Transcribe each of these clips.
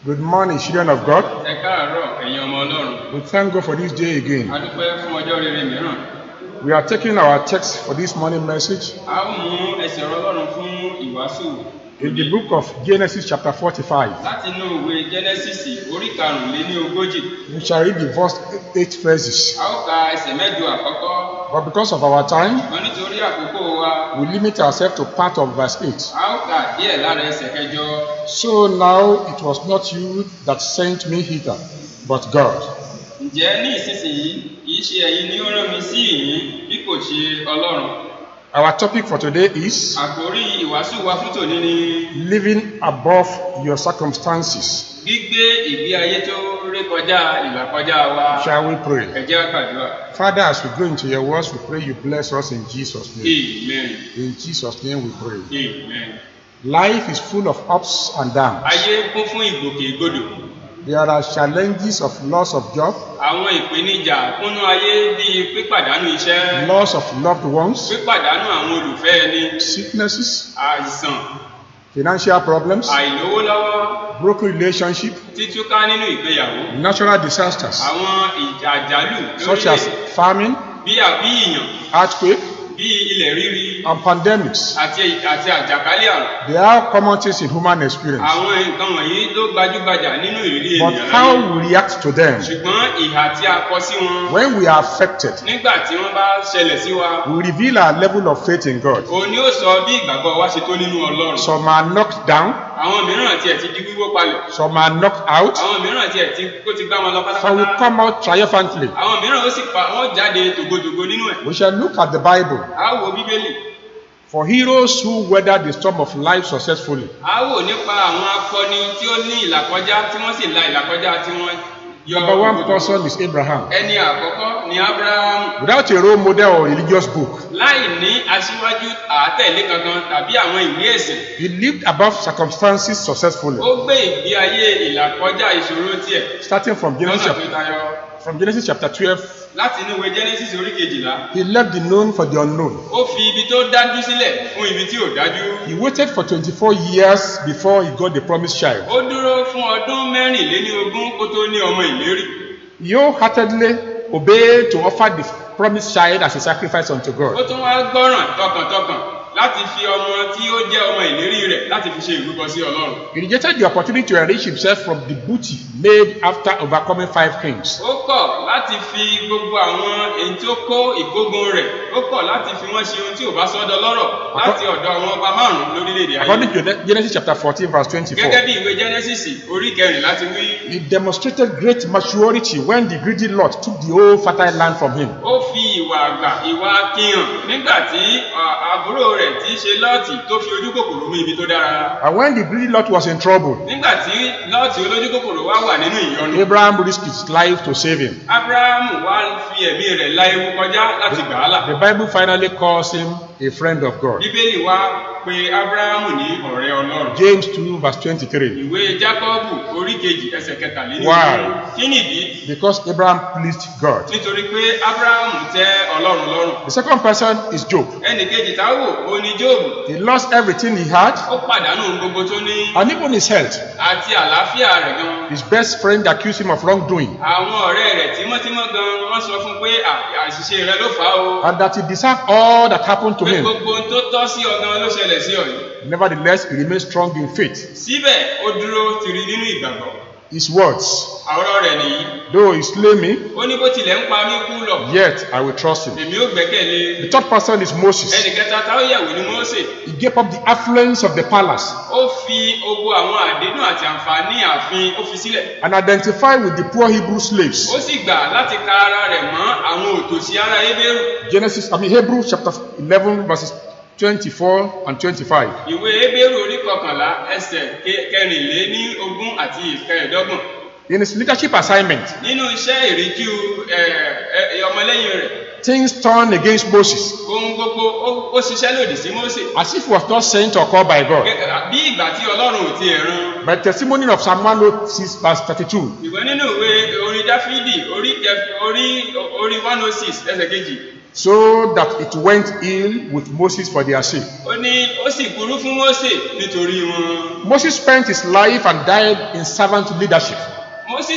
Good morning, children of God. Ẹ káàárọ̀ ẹ̀yin ọmọ Ọlọ́run. We thank God for this day again. A dúpẹ́ fún ọjọ́ rere mìíràn. We are taking our text for this morning message A ó mú ẹsẹ̀ ọ̀rọ̀ Ọlọ́run fún ìwàásù in the book of Genesis chapter 45. láti inú ìwé Jẹ́nẹ́sísì orí 45. We shall read the first 8 verses. A ó ka ẹsẹ̀ 8 àkọ́kọ́. But because of our time, Ṣùgbọ́n nítorí àkókò wa, we limit ourselves to part of verse 8. a ó kà díẹ̀ lára ẹsẹ̀ 8. So now it was not you that sent me hither, but God. Ǹjẹ́ ní ìsinsìnyí kìí ṣe ẹ̀yin ni ó rán mi sí ìyín bí kò ṣe Ọlọ́run. Our topic for today is Àkòrí ìwàásù wa fún tòní ni living above your circumstances. gbígbé ìgbé ayé tó rékọjá ìlàkọjá wa. Shall we pray? Ẹ jẹ́ á gbàdúrà. Father, as we go into your words, we pray you bless us in Jesus' name. Amen. In Jesus' name we pray. Amen. Life is full of ups and downs. Ayé kún fún ìgbòkègbodò. There are challenges of loss of job, Àwọn ìpèníjà kúnnú ayé bíi pípàdánù iṣẹ́, loss of loved ones, pípàdánù àwọn olùfẹ́ ẹni, sicknesses, àìsàn, financial problems, àìlówó lọ́wọ́, broken relationship, títúká nínú ìgbéyàwó, natural disasters àwọn àjálù such as lórílẹ̀ famine, bí ìyàn, earthquake, bí ilẹ̀ rírí and pandemics. àti àjàkálẹ̀ àrùn. They are common things in human experience. Àwọn nǹkan wọ̀nyí ló gbajúgbajà nínú ìrírí But ènìyàn how láyé. we react to them Ṣùgbọ́n ìhà tí a kọ sí wọn when we are affected nígbà tí wọ́n bá ṣẹlẹ̀ sí wa, will reveal our level of faith in God. òun ni ó sọ bí ìgbàgbọ́ wa ṣe tó nínú Ọlọ́run. Some are knocked down, Àwọn mìíràn tiẹ̀ ti di wíwó palẹ̀. some are knocked out, Àwọn mìíràn tiẹ̀ tí kó ti gbá wọn lọ some will pátápátá. come out triumphantly. Àwọn mìíràn ó sì wọ́n jáde tògótògó nínú ẹ̀. We shall look at the Bible A ó wo Bíbélì. for heroes who weathered the storm of life successfully. A ó wò nípa àwọn akọni tí ó ní ìlàkọjá tí wọ́n sì la ìlàkọjá tí wọ́n yọ. Number one person is Abraham. Ẹni àkọ́kọ́ ni Ábúráhámù. Without a role model or religious book, Láì ní aṣíwájú àátẹ̀lé kankan tàbí àwọn ìwé ẹ̀sìn. he lived above circumstances successfully. Ó gbé ìgbé ayé ìlàkọjá ìṣòro tiẹ̀. Starting from Genesis, Lọ́nà tó tayọ. Genesis chapter 12, Láti inú ìwé Genesis orí 12. he left the known for the unknown. Ó fi ibi tó dájú sílẹ̀ fún ibi tí ò dájú. He waited for 24 years before he got the promised child. Ó dúró fún ọdún 24 kó tó ní ọmọ ìlérí. He wholeheartedly obeyed to offer the promised child as a sacrifice unto Ó God. tún wá gbọ́ràn tọkàntọkàn láti fi ọmọ tí ó jẹ́ ọmọ ìlérí rẹ̀ láti fi ṣe ìrúbọ sí Ọlọ́run. He rejected the opportunity to enrich himself from the booty made after overcoming 5 kings. Ó kọ̀ láti fi gbogbo àwọn èyí tí ó kó ìkógun rẹ̀, ó kọ̀ láti fi wọ́n ṣe ohun tí ò bá sọ́dọ̀ lọ́rọ̀ láti ọ̀dọ̀ àwọn ọba 5 lórílẹ̀-èdè ayé. According to Genesis chapter 14 verse 24, Gẹ́gẹ́ bí ìwé Genesis orí 4 láti wí. he demonstrated great maturity when the greedy Lot took the whole fertile land from him. Ó fi ìwà àgbà ìwà akíyàn nígbà tí àbúrò rẹ̀ tí í ṣe Lọ́ọ̀tì tó fi ojú kòkòrò mú ibi tó dára. And when the greedy Lot was in trouble, Nígbà tí Lọ́ọ̀tì olójú kòkòrò wá wà nínú ìyọnu, Abraham risked his life to save him. Ábúráhámù wá fi ẹ̀mí rẹ̀ la ewu kọjá láti gbà á là. The Bible finally calls him a friend of God. Bíbélì wá pè Ábúráhámù ní ọ̀rẹ́ Ọlọ́run. James 2 verse 23. Ìwé Jákọ́bù orí 2 ẹsẹ̀ 23. Why? Kí nìdí? Because Abraham pleased God. Nítorí pé Ábúráhámù tẹ́ Ọlọ́run lọ́rùn. The second person is Job. Ẹnì kejì táwò ó ní Jóòbù. He lost everything he had Ó pàdánù ohun gbogbo tó ní and even his health. àti àlàáfíà rẹ̀ gan. His best friend accused him of wrongdoing Àwọn ọ̀rẹ́ rẹ̀ tímọ́tímọ́ gan wọ́n sọ fún pé àṣìṣe rẹ̀ ló fà á o. and that he deserved all that happened to Pé him. gbogbo ohun tó tọ́ sí ọ gan ló ṣẹlẹ̀ sí ọ yìí. Nevertheless, he remained strong in faith. Síbẹ̀ ó dúró tìrì nínú ìgbàgbọ́. His words, Àwòrán rẹ̀ nìyí. though he slay me, Ó ní bó tilẹ̀ ń pa mí kú lọ, yet I will trust him. èmi ó gbẹ́kẹ̀lé. The third person is Moses. Ẹnì kẹta tá ó yẹ̀wò ní Mósè. He gave up the affluence of the palace Ó fi ogbó àwọn àdénù àti àǹfààní ààfin ó fi sílẹ̀. and identified with the poor Hebrew slaves. Ó sì gbà láti ka ara rẹ̀ mọ́ àwọn òtòṣì ará Hébérù. Hebrews chapter 11 verses 24 and 25. Ìwé Hébérù orí 11 ẹsẹ̀ 24 àti 25. In his leadership assignment, Nínú iṣẹ́ ìríjú ọmọlẹ́yìn rẹ̀, things turned against Moses ohun gbogbo ó ṣiṣẹ́ lòdì sí Mósè. as if he was not sent or called by God. Bí ìgbà tí Ọlọ́run ò tiẹ̀ rán. By testimony of Psalm 106 verse 32, Ìwé nínú ìwé orin Dáfídì orí 106 ẹsẹ̀ 2. so that it went ill with Moses for their sake. ó ní ó sì burú fún Mósè nítorí wọn. Moses spent his life and died in servant leadership. Mósè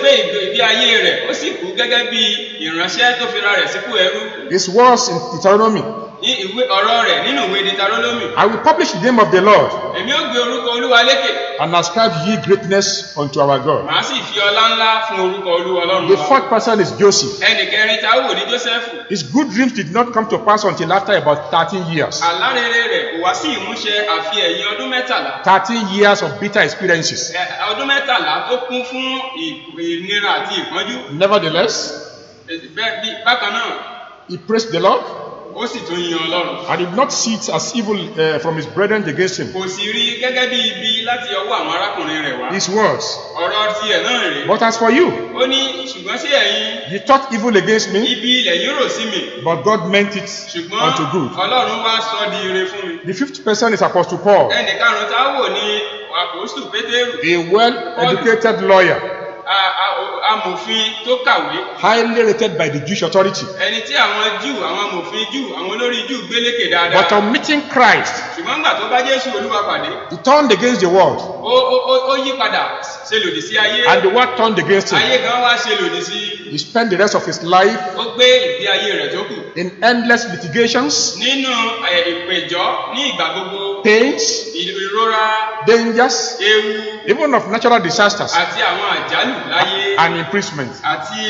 gbé ìgbé ayé rẹ̀ ó sì kú gẹ́gẹ́ bí ìránṣẹ́ tó fira rẹ̀ sípò ẹrú. His words in Deuteronomy, ní ìwé ọ̀rọ̀ rẹ̀ nínú ìwé Deuteronomy. I will publish the name of the Lord èmi ó gbé orúkọ Olúwa lékè. and ascribe ye greatness unto our God. màá sì fi ọlá ńlá fún orúkọ Olúwa Ọlọ́run The wa. fourth person is Joseph. ẹnì kẹrin tá a wò ní Jósẹ́fù. His good dreams did not come to pass until after about 13 years. àlá rere rẹ̀ kò wá sí ìmúṣẹ àfi ẹ̀yìn ọdún mẹ́tàlá. 13 years of bitter experiences. ọdún mẹ́tàlá tó kún fún ìnira àti ìpọ́njú. Nevertheless, bákan náà he praised the Lord ó sì tún yin Ọlọ́run. and did not see it as evil from his brethren against him. kò sì rí gẹ́gẹ́ bí ibi láti ọwọ́ àwọn arákùnrin rẹ̀ wá. His words, ọ̀rọ̀ tiẹ̀ náà rèé. but as for you, ó ní ṣùgbọ́n sí ẹ̀yin you thought evil against me, ibi ilẹ̀ yín rò sí mi. but God meant it ṣùgbọ́n unto good. Ọlọ́run wá sọ di ire fún mi. The fifth person is Apostle Paul, ẹnì karùn-ún tá a wò ní àpòstù Pétérù. a well-educated lawyer, amòfin tó kàwé. highly rated by the Jewish authority. ẹni tí àwọn amòfin Júù àwọn olórí Júù gbélékè dáadáa. But on meeting Christ, ṣùgbọ́n gbà tó bá Jésù Olúwa pàdé. he turned against the world, ó yí padà ṣe lòdì sí ayé. and the world turned against him. ayé gan wá ṣe lòdì sí. He spent the rest of his life ó gbé ìgbé ayé rẹ̀ tó kù. in endless litigations, nínú ìpẹ̀jọ́ ní ìgbà gbogbo. pains, ìrora. dangers, ewu. even of natural disasters, àti àwọn àjálù láyé. and imprisonment. àti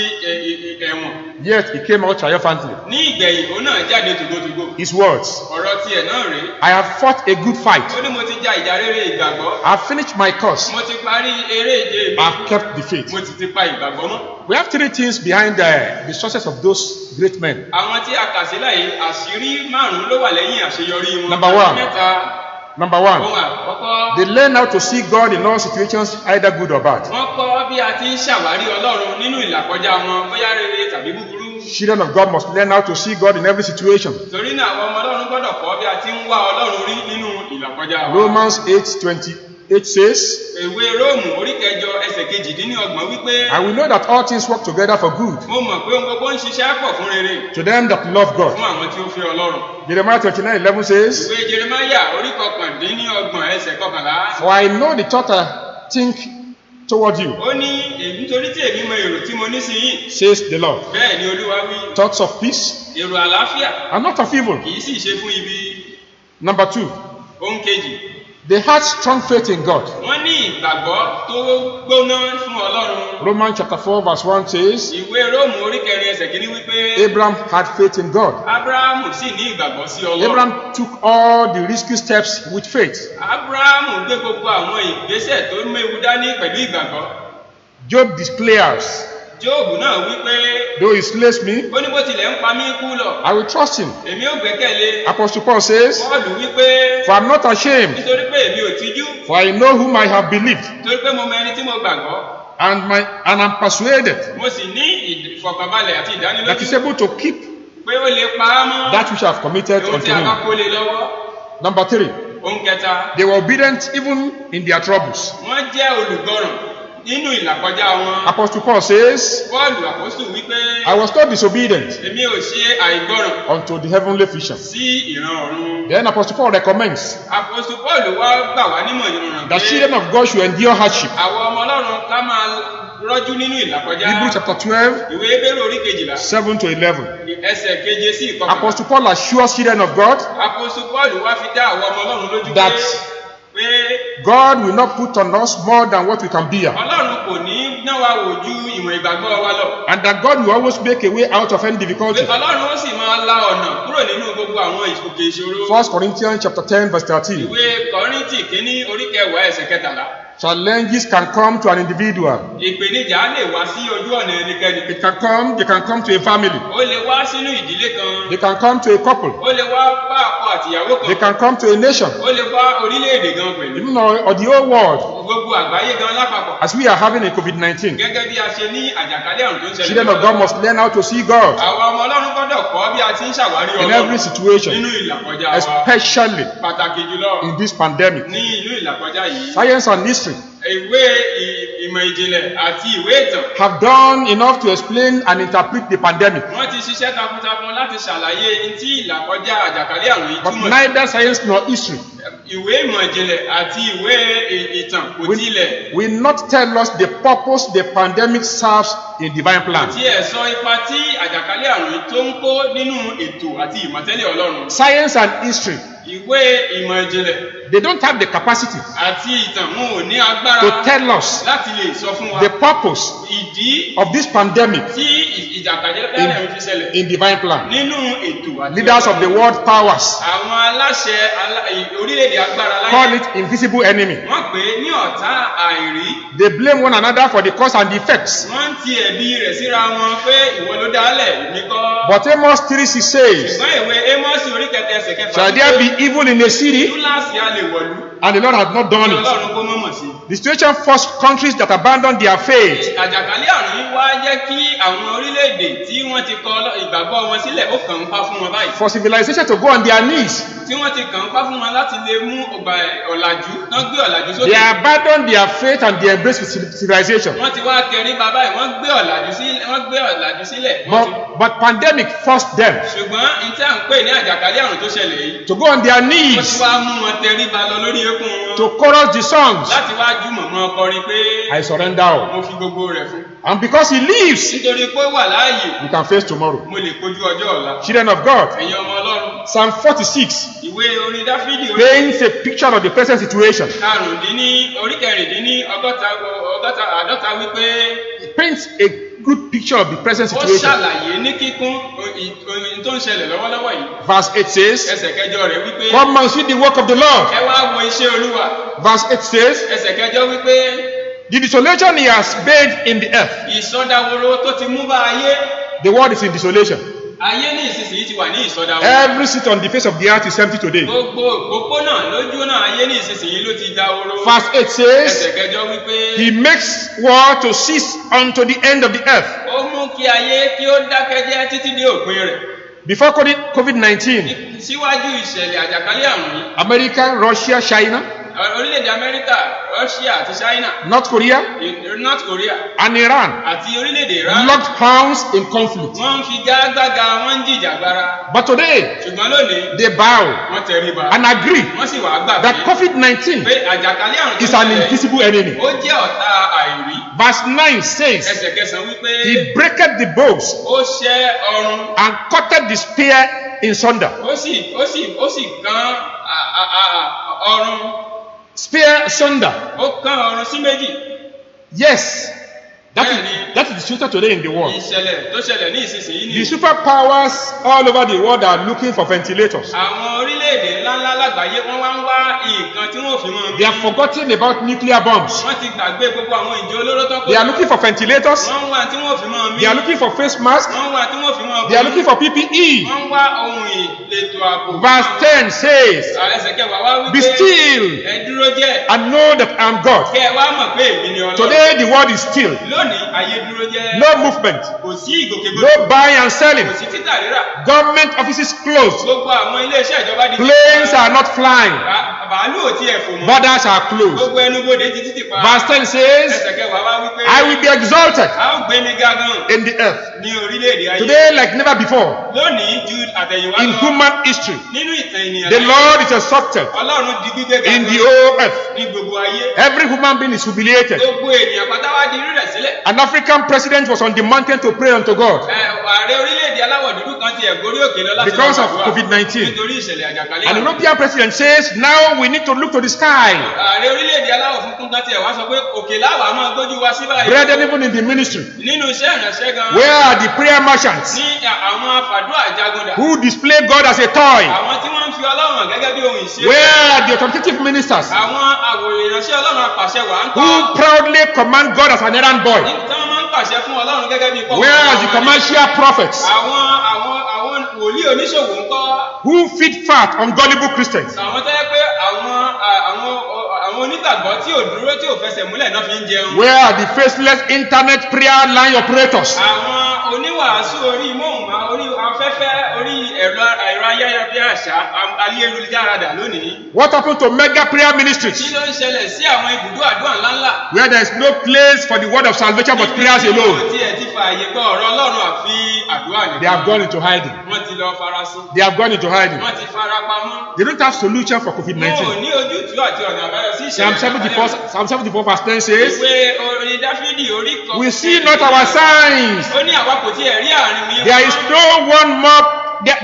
ẹ̀wọ̀n. Yet he came out triumphantly. ní ìgbẹ̀yìn òun náà jáde tògótògó. His words, ọ̀rọ̀ tiẹ̀ náà rèé. I have fought a good fight. ó ní mo ti ja ìjà rere ìgbàgbọ́. I have finished my course. mo ti parí eré ìje mi. I have kept the faith. mo ti pa ìgbàgbọ́ mọ́. We have three things behind the success of those great men. àwọn tí a kà sílẹ̀ yìí àṣírí márùn-ún ló wà lẹ́yìn àṣeyọrí wọn. Number one. mẹ́ta. Number one, ohun àkọ́kọ́. they learn how to see God in all situations, either good or bad. wọ́n kọ́ bí a ti ń ṣàwárí Ọlọ́run nínú ìlàkọjá wọn bóyá rere tàbí búburú. Children of God must learn how to see God in every situation. torí náà àwọn ọmọ Ọlọ́run gbọ́dọ̀ kọ́ bí a ti ń wá Ọlọ́run rí nínú ìlàkọjá wọn. Romans 8:28 says, ìwé Róòmù orí kẹjọ ẹsẹ̀ kejìdínlọ́gbọ̀n wípé. I will know that all things work together for good mo mọ̀ pé ohun gbogbo ń ṣiṣẹ́ pọ̀ fún rere. to them that love God. fún àwọn tí ó fẹ́ Ọlọ́run. Jeremiah 29:11 says, ìwé Jeremáyà orí kọkàndínlọ́gbọ̀n ẹsẹ̀ kọkànlá. For I know the thought I think toward you, ó ní nítorí tí èmi mọ èrò tí mo ní sí yín. says the Lord. bẹ́ẹ̀ ni Olúwa wí. Thoughts of peace èrò àlàáfíà and not of evil. kì í sì ṣe fún ibi. Number two, ohun kejì. they had strong faith in God. wọ́n ní ìgbàgbọ́ tó gbóná fún Ọlọ́run. Romans chapter 4:1 says, ìwé Róòmù orí kẹrin ẹsẹ̀ kìíní wípé. Abraham had faith in God. Ábúráhámù sì ní ìgbàgbọ́ sí Ọlọ́run. Abraham took all the risky steps with faith. Ábúráhámù gbé gbogbo àwọn ìgbésẹ̀ tó méwu dání pẹ̀lú ìgbàgbọ́. Job declares, Jóòbù náà wípé. though he slays me, ó ní bó tilẹ̀ ń pa mí kú lọ. I will trust him. èmi ò gbẹ́kẹ̀lé. Apostle Paul says, Pọ́ọ̀lù wípé. for I am not ashamed, nítorí pé èmi ò tijú. for I know whom I have believed, nítorí pé mo mọ ẹni tí mo gbàgbọ́. and am persuaded mo sì ní ìfọ̀kànbalẹ̀ àti that he is ìdánilójú. able to keep pé ó lè pa á mọ́. that which I have committed ohun unto tí a bá him. kó lé lọ́wọ́. Number three, ohun kẹta. they were obedient even in their troubles. wọ́n jẹ́ olùgbọràn nínú ìlàkọjá wọn. Apostle Paul says, Pọ́ọ̀lù àpọ́sù wípé. I was not disobedient èmi ò ṣe àìgbọràn unto the heavenly vision. sí ìran ọ̀run. Then Apostle Paul recommends àpọ́sù Pọ́ọ̀lù wá gbà wá nímọ̀ ìrọ̀rùn that children of God should endure hardship. àwọn ọmọ Ọlọ́run ká máa rọ́jú nínú ìlàkọjá. Hebrews chapter 12, ìwé Hébérù orí kejìlá 7 to 11. ẹsẹ̀ keje sí ìkọkànlá. Apostle Paul assures children of God àpọ́sù Pọ́ọ̀lù wá fi dá àwọn ọmọ Ọlọ́run lójú that pé God will not put on us more than what we can bear, Ọlọ́run kò ní ná wa wò ju ìwọ̀n ìgbàgbọ́ wa lọ. and that God will always make a way out of any pé difficulty. Ọlọ́run ó sì máa la ọ̀nà kúrò nínú gbogbo àwọn òkè ìṣòro. 1 Corinthians chapter 10 verse 13. ìwé Kọ́ríńtì kínní orí kẹwàá ẹsẹ̀ kẹtàlá. Challenges can come to an individual. ìpèníjà lè wá sí ojú ọ̀nà ẹnikẹ́ni. They can come to a family. ó lè wá sínú ìdílé kan. They can come to a couple. ó lè wá bá ọkọ àtìyàwó They kan. can come to a nation, ó lè wá orílẹ̀-èdè gan pẹ̀lú. even or the whole world, gbogbo àgbáyé gan lápapọ̀. as we are having a COVID-19. gẹ́gẹ́ bí a ṣe ní àjàkálẹ̀ àrùn tó ń ṣẹlẹ̀. Children of God must learn how to see God àwọn ọmọ Ọlọ́run gbọ́dọ̀ kọ́ bí a ti ń ṣàwárí in Ọlọ́run every situation, nínú ìlàkọjá wa. especially pàtàkì jùlọ in this pandemic. ní inú ìlàkọjá yìí. Science and history ìwé ìmọ̀ ìjìnlẹ̀ àti ìwé ìtàn. have done enough to explain and interpret the pandemic. Wọ́n ti ṣiṣẹ́ takuntakun láti ṣàlàyé tí ìlàkọjá àjàkálẹ̀ àrùn yìí But túmọ̀. neither science nor history Ìwé ìmọ̀ ìjìnlẹ̀ àti ìwé ìtàn kò tilẹ̀. will not tell us the purpose the pandemic serves in divine plan. Tí ẹ̀ sọ ipa tí àjàkálẹ̀ àrùn yìí tó ń kó nínú ètò àti ìmọ̀tẹ́lẹ̀ Ọlọ́run. Science and history, Ìwé ìmọ̀ ìjìnlẹ̀ they don't have the capacity àti ìtàn wọn ò ní agbára to tell us láti lè sọ fún wa the purpose ìdí of this pandemic tí ìjàkálẹ̀ àrùn fi ṣẹlẹ̀ in divine plan. nínú ètò àti Leaders of the world powers àwọn aláṣẹ orílẹ̀-èdè agbára láyé call it invisible enemy. wọ́n pè é ní ọ̀tá àìrí. They blame one another for the cause and the effects. Wọ́n ti ẹ̀bi rẹ̀ síra wọn pé ìwọ ló dálẹ̀ èmi kọ́. But Amos 3:6 says, Ṣùgbọ́n ìwé Ámọ́sì orí kẹta ẹsẹ̀ kẹfà shall there be evil in a city túláàsì a lè wọ̀lú and the Lord has not done it? Ọlọ́run kó mọ̀mọ̀ sí. The situation forced countries that abandon their faith Àjàkálẹ̀ àrùn yìí wá jẹ́ kí àwọn orílẹ̀-èdè tí wọ́n ti kọ ìgbàgbọ́ wọn sílẹ̀ ó kàn ń pa fún wọn báyìí. for civilization to go on their knees. Tí wọ́n ti kàn ń pa fún wọn láti lè mú ọgbà ọ̀làjú náà gbé ọ̀làjú They sókè. abandon their faith and they embrace civilization. Wọ́n ti wá tẹríba báyìí wọ́n gbé ọ̀làjú sílẹ̀. But pandemic forced them Ṣùgbọ́n ní tí à ń pè ní àjàkálẹ̀ àrùn tó ṣẹlẹ̀ yìí. to go on their Ó ti knees wá mú wọn tẹríba lọ lórí eékún wọn. to chorus the songs, Láti wá jùmọ̀ mọ́ ọkọrin pé I surrender all. mo fi gbogbo rẹ̀ fún. And because he lives, Nítorí pé ó wà láàyè, we can face tomorrow. mo lè kojú ọjọ́ ọ̀la. Children of God, Ẹ̀yin ọmọ Ọlọ́run. Psalm 46 Ìwé orin Dáfídì paints a picture of the present situation. orí kẹrìndínní àádọ́ta wípé It paints a good picture of the present ó situation. ṣàlàyé ní kíkún ohun tó ń ṣẹlẹ̀ lọ́wọ́lọ́wọ́ yìí. Verse 8 says, Ẹsẹ̀ kẹjọ rẹ̀ wípé come and see the work of the Lord. ẹ wá wo iṣẹ́ Olúwa. Verse 8 says, Ẹsẹ̀ kẹjọ wípé the desolation he has made in the earth. ìsọdaworo tó ti mú bá ayé. The world is in desolation. Ayé ní ìsinsìnyí ti wà ní ìsọdaworo. Every seat on the face of the earth is empty today. Gbogbo òpópónà lójú náà ayé ní ìsinsìnyí ló ti dahoro. Verse 8 says, Ẹsẹ̀ kẹjọ wípé he makes war to cease unto the end of the earth. ó mú kí ayé kí ó dákẹ́jẹ́ títí dé òpin rẹ̀. Before COVID-19, Síwájú ìṣẹ̀lẹ̀ àjàkálẹ̀ àrùn yìí, America, Russia, China, orílẹ̀-èdè Amẹ́ríkà, Russia àti China, North Korea, North Korea and Iran àti orílẹ̀-èdè Iran locked horns in conflict. wọ́n ń fi gágbága wọ́n ń jìjàgbara. But today, Ṣùgbọ́n lónìí they bow wọ́n tẹríba. and agree Wọ́n sì wá gbà that pé COVID-19 àjàkálẹ̀ àrùn is tó an ṣẹlẹ̀ invisible enemy. ó jẹ́ ọ̀tá àìrí. Verse 9 says, Ẹsẹ̀ kẹsàn-án wípé he breaketh the bows ó ṣẹ́ ọrùn and cutteth the spear in sunder. ó sì kán ọrùn. Spear sunder. Ó kán ọrùn sí méjì. Yes, that is the situation today in the world. Ìṣẹ̀lẹ̀ tó ṣẹlẹ̀ ní ìsinsìnyí The ni superpowers all over the world are looking for ventilators. àwọn orílẹ̀-èdè ńláńlá lágbàáyé wọ́n wá ń wá nǹkan tí wọ́n fi mọ́ They have forgotten about nuclear bombs. wọ́n ti gbàgbé gbogbo àwọn ìjọ olóró tó kó. They are looking for ventilators. Wọ́n wá tí wọ́n fi mọ́ mi. They are looking for face masks. Wọ́n wá tí wọ́n fi mọ́ They are looking for PPE. Wọ́n wá ohun ìletò ààbò. Verse 10 says, Ẹsẹ̀ kẹwàá wá wípé be still ẹ dúró jẹ́ and know that I am God. kẹ́ ẹ wá mọ̀ pé èmi ni Ọlọ́run. Today the world is still. Lónìí ayé dúró jẹ́. No movement. Kò sí ìgòkègbodò. No buying and selling. Kò sí títà rírà. Government offices closed. Gbogbo àwọn ilé-iṣẹ́ ìjọba di. Planes are not flying. Bàálù ò tiẹ̀ fò mọ́. Borders are closed. Gbogbo ẹnubodè ti títì pa. Verse 10 says, Ẹsẹ̀ kẹwàá wá wípé. I will be exalted A ó gbé mi ga gan in the earth. ní orílẹ̀-èdè ayé. Today like never before. Lónìí ju àtẹ̀yìnwá In lọ. human history, Nínú ìtàn ènìyàn the láyé, Lord is exalted Ọlọ́run di gbígbé ga in the gan whole earth. ní gbogbo ayé. Every human being is humiliated. Gbogbo ènìyàn pátá wá di rírẹ̀ sílẹ̀. An African president was on the mountain to pray unto God. Ààrẹ orílẹ̀-èdè aláwọ̀ dúdú kan ti ẹ̀górí òkè lọ láti Because lọ of gbàdúrà COVID-19. nítorí ìṣẹ̀lẹ̀ àjàkálẹ̀ An àrùn. European president says, now we need to look to the sky. Ààrẹ orílẹ̀-èdè aláwọ̀ funfun kan ti ẹ̀ wá sọ pé òkè láwàá máa gbójú wa sí báyìí. Brethren, even in the ministry, Nínú iṣẹ́ ìránṣẹ́ gan. where are the prayer merchants Ní àwọn afàdúrà jagundà. who display God as a toy? Àwọn tí wọ́n ń fi Ọlọ́run hàn gẹ́gẹ́ bí ohun ìṣe. Where are the authoritative ministers Àwọn àwòrán ìránṣẹ́ Ọlọ́run apàṣẹ wà ń kọ́. who proudly command God as an errand boy? Tí wọ́n máa ń pàṣẹ fún Ọlọ́run gẹ́gẹ́ bí pọ́pọ́. Where are the commercial prophets Àwọn wòlíì oníṣòwò ń kọ́. who feed fat on gullible Christians? Àwọn tẹ́ pé àwọn onígbàgbọ́ tí ò dúró tí ò fẹsẹ̀ múlẹ̀ náà fi ń jẹun. Where are the faceless internet prayer line operators Àwọn oníwàásù orí móhùnmáwòrán orí afẹ́fẹ́ orí ẹ̀rọ ayárabíàṣá ayélujára dà lónìí. What happened to mega prayer ministries? Kí ló ń ṣẹlẹ̀ sí àwọn ibùdó àdúrà ńláńlá? Where there is no place for the word of salvation but prayers alone. Tí ẹ ti fààyè gbọ́ ọ̀rọ̀ Ọlọ́run àfi àdúrà nìkan. They have gone into hiding. Wọ́n ti lọ farasin. They have gone into hiding. Wọ́n ti fara pamọ́. They don't have solution for Wọn ò COVID-19. ní ojútùú àti ọ̀nà àbáyọ sí Psalm ìṣẹ̀lẹ̀. 74 verse 10 says, Ìwé orin Dáfídì orí kan. we see not our signs. Ó ní àwa kò tiẹ̀ rí àárín mi. There is no one more,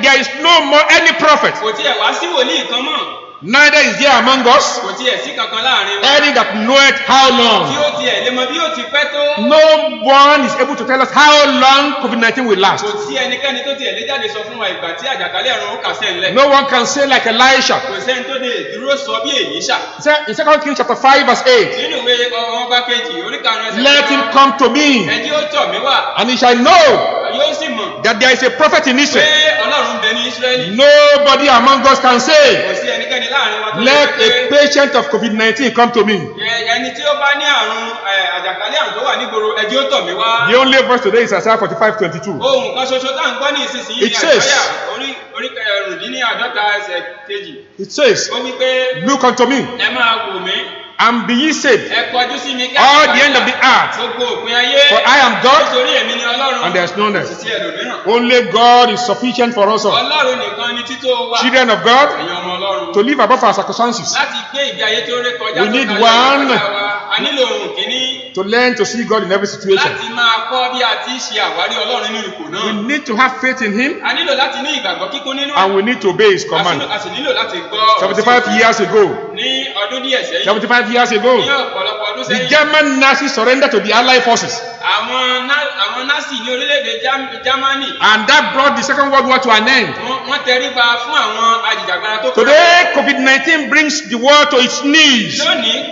there is no more any prophet. Kò tiẹ̀ wá sí wòlíì kan mọ́. Neither is there among us Kò tiẹ̀ sí kankan láàrin wa. any that knoweth how Tí long. ó tiẹ̀ lè mọ bí ó ti pẹ́ tó. No one is able to tell us how long COVID-19 will last. Kò sí ẹnikẹ́ni tó tiẹ̀ lé jáde sọ fún wa ìgbà tí àjàkálẹ̀ àrùn ó kàṣẹ́ ńlẹ̀. No one can say like Elisha. Kò sẹ́ni tó lè dúró sọ bí èyí ṣà. In 2 Kings chapter 5 verse 8, Nínú ìwé ọba kejì orí karùn-ún ẹsẹ̀ let him come to me, Ẹjí ó tọ̀ mí wá. and he shall know Yóò sì mọ̀ that there is a prophet in pé Israel. Ọlọ́run ń bẹ ní Ísírẹ́lì. Nobody among us can say, Kò sí ẹnikẹ́ni láàrin wa tó lè let pé a patient of COVID-19 come to me. ẹni tí ó bá ní àrùn àjàkálẹ̀ àrùn tó wà nígboro ẹjí ó tọ̀ mí wá. The only verse today is Isaiah 45:22. Ohun kan ṣoṣo tá à ń gbọ́ ní ìsinsìnyí It ní says- Àìsáyà orí karùndínláàdọ́ta ẹsẹ̀ kejì. It says, Ó wí pé look unto me, ẹ máa wò mí, and be ye saved, ẹ kọjú sí mi all the end of the earth. gbogbo òpin ayé. For I am God, Nítorí èmi ni Ọlọ́run. and there is none Kò else. sí ẹlòmíràn. Only God is sufficient for us all. Ọlọ́run nìkan ni tító wa. Children of God, Ẹ̀yin ọmọ Ọlọ́run. to live above our circumstances, Láti gbé ìgbé ayé tó ré kọjá We tó need kọjá one. ìkọjá wa. A nílò ohun kìíní to learn to see God in every situation. láti máa kọ́ bí a ti ṣe àwárí Ọlọ́run nínú ipò We náà. need to have faith in Him, A nílò láti ní ìgbàgbọ́ kíkún nínú and we need to obey His command. a sì nílò láti gbọ́ 75 years ago, ní ọdún díẹ̀ sẹ́yìn. 75 years Ní ago, ọ̀pọ̀lọpọ̀ ọdún the sẹ́yìn. German Nazis surrendered to the Allied forces, Àwọn Násì ní orílẹ̀-èdè Jámánì. and that brought the Second World War to an end. Wọ́n tẹríba fún àwọn ajìjàgbara tó kọjá. Today, COVID-19 brings the world to its knees. Lónìí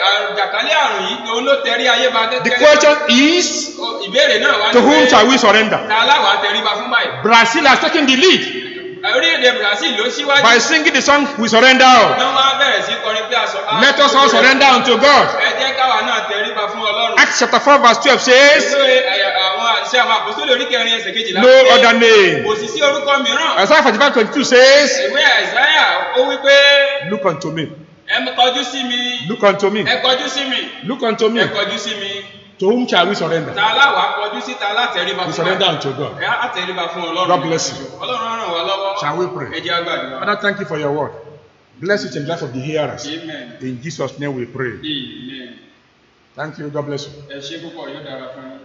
àjàkálẹ̀ àrùn yìí ló tẹrí ayé ba The question is, ìbéèrè náà wá to ní whom pé shall we surrender? ta láwàá tẹríba fún báyìí. Brazil has taken the lead Orílẹ̀-èdè Brazil ló síwájú. by singing the song, We Surrender All. Náà wá bẹ̀rẹ̀ sí kọrin pé aṣọ. Let us all surrender unto God. Ẹ jẹ́ káwa náà tẹríba fún Ọlọ́run. Acts chapter 4 verse 12 says, Àwọn àṣẹ àwọn àpòsílẹ̀ orí kẹrin ẹsẹ̀ kejìlá. no other name. Kò sì sí orúkọ mìíràn. Isaiah 45:22 says, Ìwé Àìsáyà ó wí pé look unto me, ẹ kọjú sí mi. look unto me, Ẹ kọjú sí mi. look unto me. Ẹ kọjú sí mi. To whom shall we surrender? Ta láwàá kọjú sí ta látẹríba We fún surrender Ọlọ́run. unto God. Ẹ á tẹríba fún Ọlọ́run. God bless you. Ọlọ́run ràn wá lọ́wọ́. Shall we pray? Ẹ jẹ́ á gbàdúrà. Father, thank you for your word. Bless it in the life of the hearers. Amen. In Jesus' name we pray. Amen. Thank you. God bless you. Ẹ ṣé púpọ̀ yóò dára fún yín.